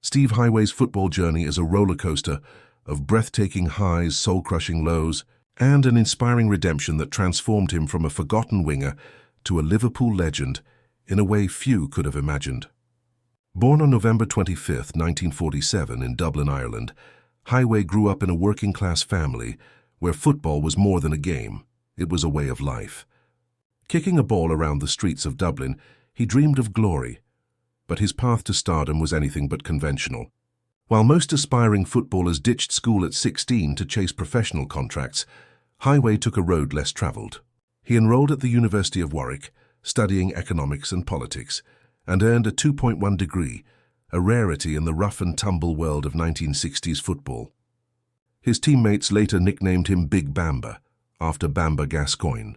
Steve Heighway's football journey is a roller coaster of breathtaking highs, soul-crushing lows, and an inspiring redemption that transformed him from a forgotten winger to a Liverpool legend in a way few could have imagined. Born on November 25, 1947 in Dublin, Ireland, Heighway grew up in a working-class family where football was more than a game. It was a way of life. Kicking a ball around the streets of Dublin, he dreamed of glory, but his path to stardom was anything but conventional. While most aspiring footballers ditched school at 16 to chase professional contracts, Heighway took a road less travelled. He enrolled at the University of Warwick, studying economics and politics, and earned a 2.1 degree, a rarity in the rough-and-tumble world of 1960s football. His teammates later nicknamed him Big Bamber, after Bamber Gascoigne,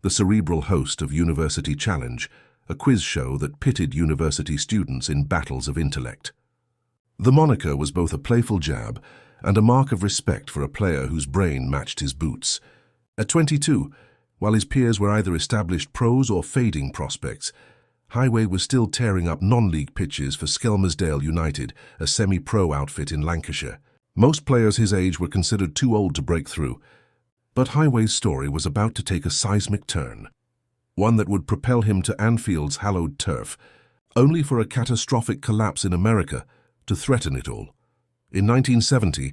the cerebral host of University Challenge, a quiz show that pitted university students in battles of intellect. The moniker was both a playful jab and a mark of respect for a player whose brain matched his boots. At 22, while his peers were either established pros or fading prospects, Heighway was still tearing up non-league pitches for Skelmersdale United, a semi-pro outfit in Lancashire. Most players his age were considered too old to break through, but Heighway's story was about to take a seismic turn, one that would propel him to Anfield's hallowed turf, only for a catastrophic collapse in America to threaten it all. In 1970,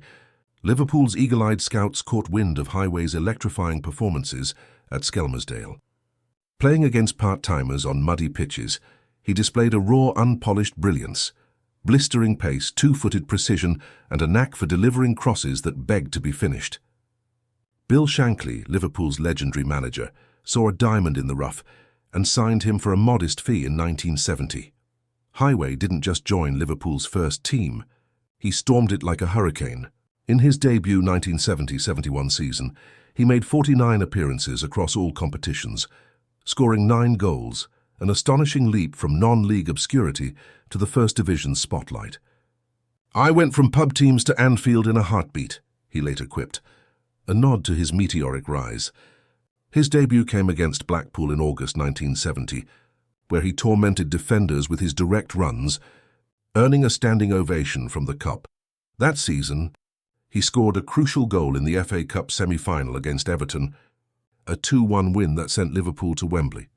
Liverpool's eagle-eyed scouts caught wind of Heighway's electrifying performances at Skelmersdale. Playing against part-timers on muddy pitches, he displayed a raw, unpolished brilliance, blistering pace, two-footed precision, and a knack for delivering crosses that begged to be finished. Bill Shankly, Liverpool's legendary manager, saw a diamond in the rough and signed him for a modest fee in 1970. Heighway didn't just join Liverpool's first team, he stormed it like a hurricane. In his debut 1970-71 season, he made 49 appearances across all competitions, scoring 9 goals, an astonishing leap from non-league obscurity to the First Division spotlight. "I went from pub teams to Anfield in a heartbeat," he later quipped, a nod to his meteoric rise. His debut came against Blackpool in August 1970, where he tormented defenders with his direct runs, earning a standing ovation from the Cup. That season, he scored a crucial goal in the FA Cup semi-final against Everton, a 2-1 win that sent Liverpool to Wembley.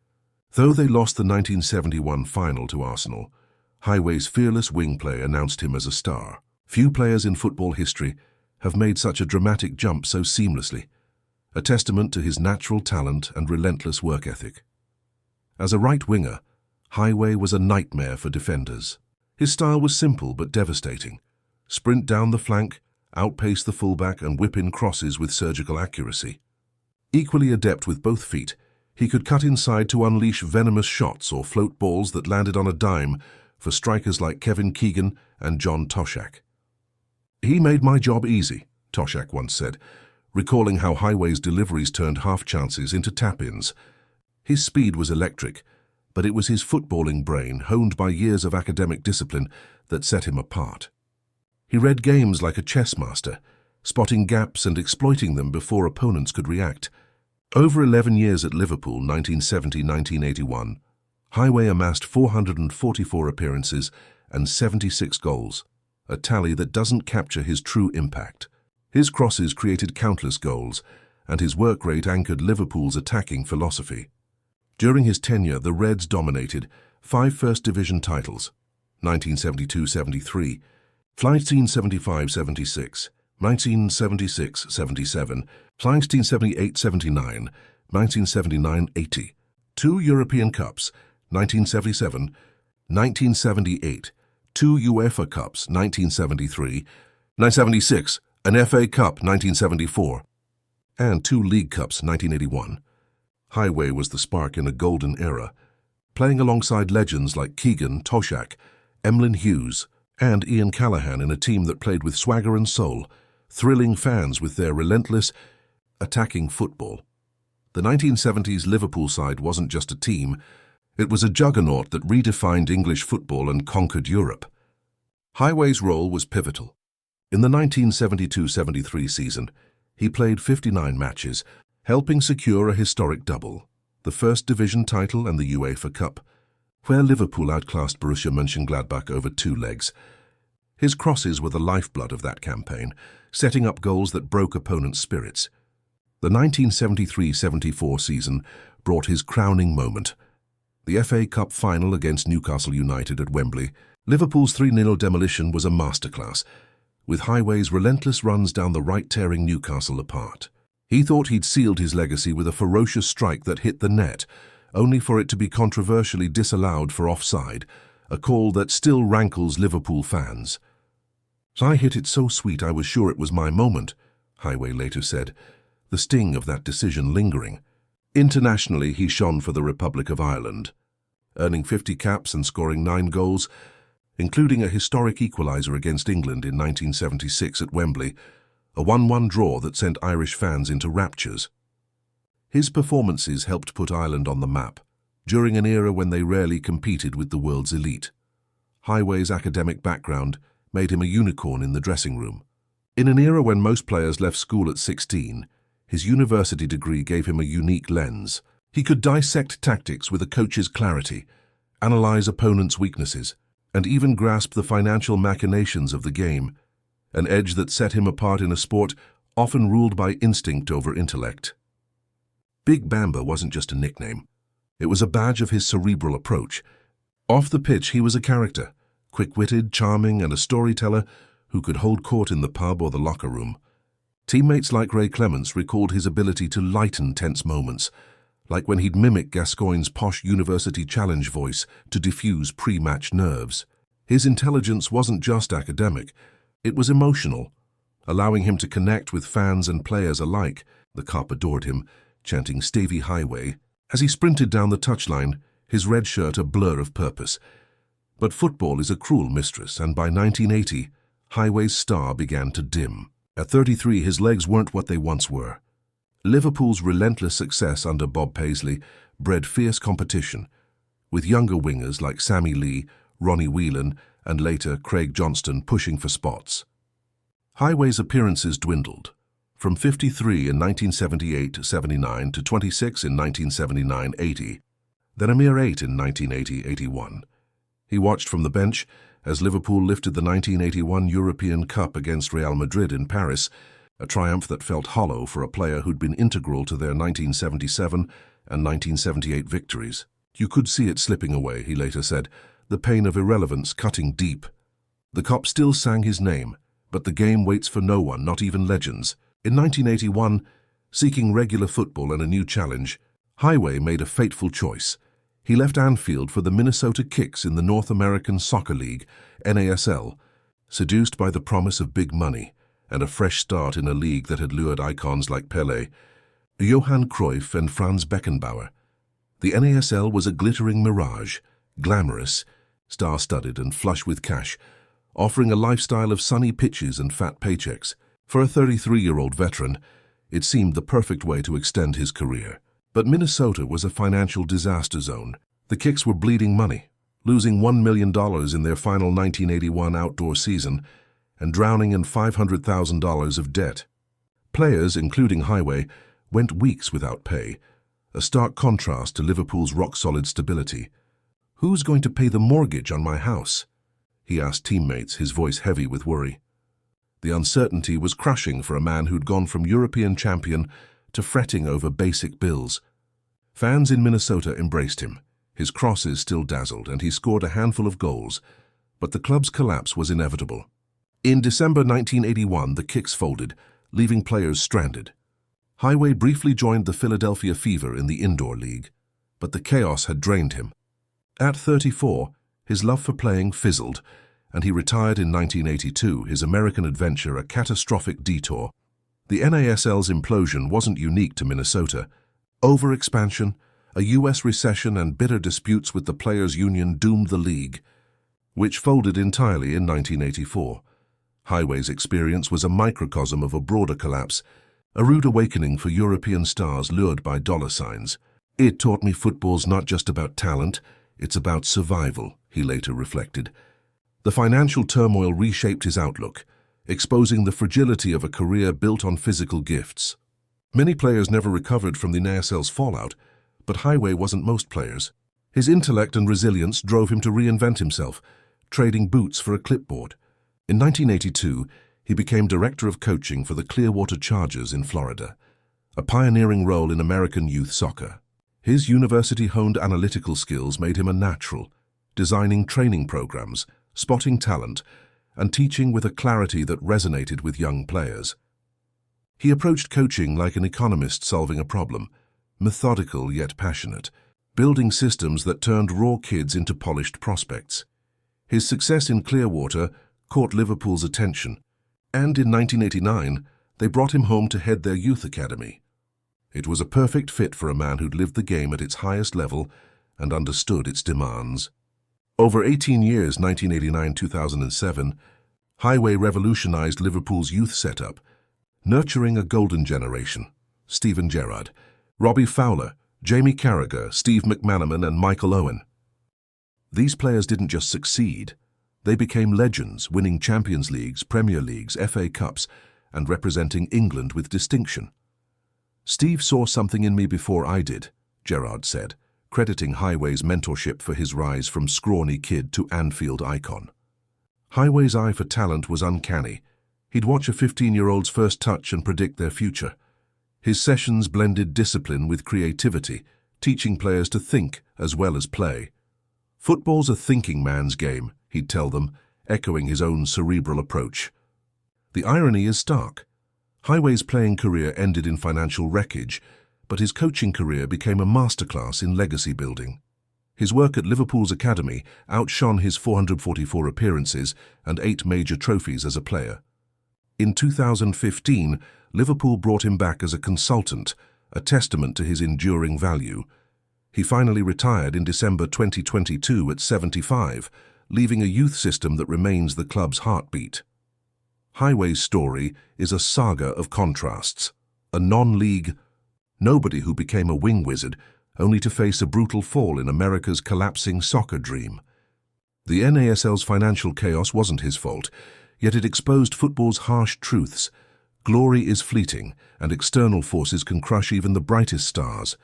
Though they lost the 1971 final to Arsenal, Heighway's fearless wing play announced him as a star. Few players in football history have made such a dramatic jump so seamlessly, a testament to his natural talent and relentless work ethic. As a right winger, Heighway was a nightmare for defenders. His style was simple but devastating. Sprint down the flank, outpace the fullback, and whip in crosses with surgical accuracy. Equally adept with both feet, he could cut inside to unleash venomous shots or float balls that landed on a dime for strikers like Kevin Keegan and John Toshak. "He made my job easy," Toshak once said, recalling how Heighway's deliveries turned half-chances into tap-ins. His speed was electric, but it was his footballing brain, honed by years of academic discipline, that set him apart. He read games like a chess master, spotting gaps and exploiting them before opponents could react. Over 11 years at Liverpool, 1970-1981, Heighway amassed 444 appearances and 76 goals, a tally that doesn't capture his true impact. His crosses created countless goals, and his work rate anchored Liverpool's attacking philosophy. During his tenure, the Reds dominated 5 First Division titles, 1972-73, 1975-76, 1976-77, 1978-79, 1979-80, 2 European Cups, 1977, 1978, 2 UEFA Cups, 1973, 1976, an FA Cup, 1974, and 2 League Cups, 1981. Heighway was the spark in a golden era, playing alongside legends like Keegan, Toshak, Emlyn Hughes, and Ian Callaghan in a team that played with swagger and soul, thrilling fans with their relentless, attacking football. The 1970s Liverpool side wasn't just a team, it was a juggernaut that redefined English football and conquered Europe. Heighway's role was pivotal. In the 1972-73 season, he played 59 matches, helping secure a historic double, the First Division title and the UEFA Cup, where Liverpool outclassed Borussia Mönchengladbach over 2 legs. His crosses were the lifeblood of that campaign, setting up goals that broke opponents' spirits. The 1973-74 season brought his crowning moment. The FA Cup final against Newcastle United at Wembley, Liverpool's 3-0 demolition was a masterclass, with Heighway's relentless runs down the right tearing Newcastle apart. He thought he'd sealed his legacy with a ferocious strike that hit the net, only for it to be controversially disallowed for offside, a call that still rankles Liverpool fans. "I hit it so sweet I was sure it was my moment," Heighway later said, the sting of that decision lingering. Internationally, he shone for the Republic of Ireland, earning 50 caps and scoring 9 goals, including a historic equaliser against England in 1976 at Wembley, a 1-1 draw that sent Irish fans into raptures. His performances helped put Ireland on the map, during an era when they rarely competed with the world's elite. Heighway's academic background made him a unicorn in the dressing room. In an era when most players left school at 16, his university degree gave him a unique lens. He could dissect tactics with a coach's clarity, analyze opponents' weaknesses, and even grasp the financial machinations of the game, an edge that set him apart in a sport often ruled by instinct over intellect. Big Bamber wasn't just a nickname. It was a badge of his cerebral approach. Off the pitch, he was a character, quick-witted, charming, and a storyteller who could hold court in the pub or the locker room. Teammates like Ray Clemence recalled his ability to lighten tense moments, like when he'd mimic Gascoigne's posh university challenge voice to diffuse pre-match nerves. His intelligence wasn't just academic, it was emotional, allowing him to connect with fans and players alike. The cop adored him, chanting "Stavey Heighway" as he sprinted down the touchline, his red shirt a blur of purpose. But football is a cruel mistress, and by 1980, Heighway's star began to dim. At 33, his legs weren't what they once were. Liverpool's relentless success under Bob Paisley bred fierce competition, with younger wingers like Sammy Lee, Ronnie Whelan, and later Craig Johnston pushing for spots. Heighway's appearances dwindled, from 53 in 1978-79 to 26 in 1979-80, then a mere 8 in 1980-81. He watched from the bench as Liverpool lifted the 1981 European Cup against Real Madrid in Paris, a triumph that felt hollow for a player who'd been integral to their 1977 and 1978 victories. "You could see it slipping away," he later said, the pain of irrelevance cutting deep. The cop still sang his name, but the game waits for no one, not even legends. In 1981, seeking regular football and a new challenge, Heighway made a fateful choice. He left Anfield for the Minnesota Kicks in the North American Soccer League, NASL, seduced by the promise of big money and a fresh start in a league that had lured icons like Pelé, Johan Cruyff, and Franz Beckenbauer. The NASL was a glittering mirage, glamorous, star-studded and flush with cash, offering a lifestyle of sunny pitches and fat paychecks. For a 33-year-old veteran, it seemed the perfect way to extend his career. But Minnesota was a financial disaster zone. The Kicks were bleeding money, losing $1 million in their final 1981 outdoor season and drowning in $500,000 of debt. Players, including Heighway, went weeks without pay, a stark contrast to Liverpool's rock-solid stability. "Who's going to pay the mortgage on my house?" he asked teammates, his voice heavy with worry. The uncertainty was crushing for a man who'd gone from European champion to fretting over basic bills. Fans in Minnesota embraced him. His crosses still dazzled, and he scored a handful of goals, but the club's collapse was inevitable. In December 1981, the Kicks folded, leaving players stranded. Heighway briefly joined the Philadelphia Fever in the indoor league, but the chaos had drained him. At 34, his love for playing fizzled, and he retired in 1982, his American adventure a catastrophic detour. The NASL's implosion wasn't unique to Minnesota. Overexpansion, a U.S. recession, and bitter disputes with the Players' Union doomed the league, which folded entirely in 1984. Heighway's experience was a microcosm of a broader collapse, a rude awakening for European stars lured by dollar signs. "It taught me football's not just about talent, it's about survival," he later reflected. The financial turmoil reshaped his outlook, exposing the fragility of a career built on physical gifts. Many players never recovered from the NASL's fallout, but Heighway wasn't most players. His intellect and resilience drove him to reinvent himself, trading boots for a clipboard, In 1982, he became director of coaching for the Clearwater Chargers in Florida, a pioneering role in American youth soccer. His university-honed analytical skills made him a natural, designing training programs, spotting talent, and teaching with a clarity that resonated with young players. He approached coaching like an economist solving a problem, methodical yet passionate, building systems that turned raw kids into polished prospects. His success in Clearwater caught Liverpool's attention, and in 1989, they brought him home to head their youth academy. It was a perfect fit for a man who'd lived the game at its highest level and understood its demands. Over 18 years, 1989-2007, Heighway revolutionized Liverpool's youth setup, nurturing a golden generation: Steven Gerrard, Robbie Fowler, Jamie Carragher, Steve McManaman, and Michael Owen. These players didn't just succeed, they became legends, winning Champions Leagues, Premier Leagues, FA Cups, and representing England with distinction. "Steve saw something in me before I did," Gerrard said, crediting Heighway's mentorship for his rise from scrawny kid to Anfield icon. Heighway's eye for talent was uncanny. He'd watch a 15-year-old's first touch and predict their future. His sessions blended discipline with creativity, teaching players to think as well as play. "Football's a thinking man's game," he'd tell them, echoing his own cerebral approach. The irony is stark. Heighway's playing career ended in financial wreckage, but his coaching career became a masterclass in legacy building. His work at Liverpool's academy outshone his 444 appearances and 8 major trophies as a player. In 2015, Liverpool brought him back as a consultant, a testament to his enduring value. He finally retired in December 2022 at 75, leaving a youth system that remains the club's heartbeat. Heighway's story is a saga of contrasts. A non-league nobody who became a wing wizard, only to face a brutal fall in America's collapsing soccer dream. The NASL's financial chaos wasn't his fault, yet it exposed football's harsh truths. Glory is fleeting, and external forces can crush even the brightest stars.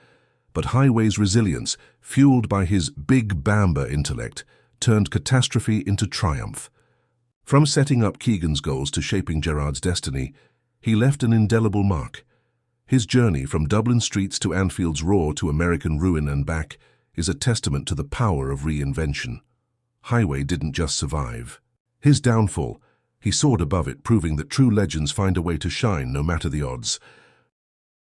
But Heighway's resilience, fueled by his big Bamber intellect, turned catastrophe into triumph. From setting up Keegan's goals to shaping Gerrard's destiny, he left an indelible mark. His journey from Dublin streets to Anfield's roar to American ruin and back is a testament to the power of reinvention. Heighway didn't just survive. His downfall, he soared above it, proving that true legends find a way to shine no matter the odds.